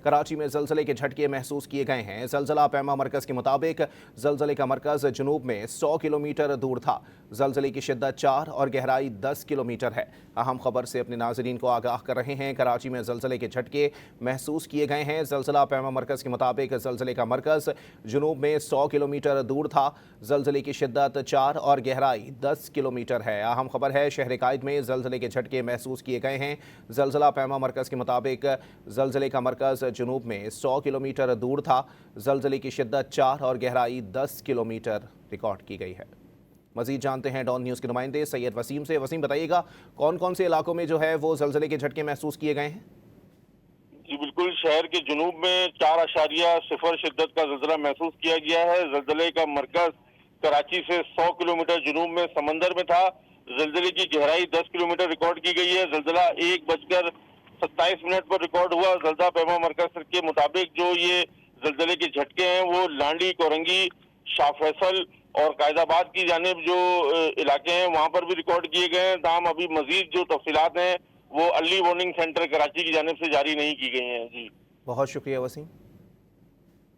कराची में ज़लज़ले के झटके महसूस किए गए हैं। ज़लज़ला पैमा मरकज़ के मुताबिक ज़लज़ले का मरकज़ जुनूब में 100 किलोमीटर दूर था। ज़लज़ले की शिद्दत 4 और गहराई 10 किलोमीटर है। अहम खबर से अपने नाज़रीन को आगाह कर रहे हैं। कराची में ज़लज़ले के झटके महसूस किए गए हैं। ज़लज़ला पैमा मरकज़ के मुताबिक ज़लज़ले का मरकज़ जुनूब में 100 किलोमीटर दूर था। ज़लज़ले की शिद्दत 4 और गहराई 10 किलोमीटर है। अहम खबर है, शहर कायद में ज़लज़ले के झटके महसूस किए गए हैं। ज़लज़ला पैमा मरकज़ के मुताबिक ज़लज़ले का मरकज़ जुनूब में 100 किलोमीटर दूर था। ज़लज़ले की शिद्दत 4 और गहराई 10 किलोमीटर रिकॉर्ड की गई है। मज़ीद जानते हैं डॉन न्यूज़ के नुमाइंदे सैयद वसीम से। वसीम, बताइएगा कौन कौन से इलाकों में जो है वो ज़लज़ले के झटके महसूस किए गए हैं? जी बिल्कुल, शहर के जुनूब में 4.0 शिद्दत का ज़लज़ला महसूस किया गया है। ज़लज़ले का मरकज़ कराची से 100 किलोमीटर जुनूब में समंदर में था। ज़लज़ले की गहराई 10 किलोमीटर रिकॉर्ड की गई है। ज़लज़ला 1:27 पर रिकॉर्ड हुआ। ज़लज़ला पैमा मरकज़ के मुताबिक जो ये ज़लज़ले के झटके हैं वो लांडी, कोरंगी, शाह फैसल और कायदाबाद की जानिब जो इलाके हैं वहाँ पर भी रिकॉर्ड किए गए हैं। ताहम अभी मजीद जो तफसीलात हैं वो अर्ली वार्निंग सेंटर कराची की जानिब से जारी नहीं की गई हैं। जी बहुत शुक्रिया वसीम।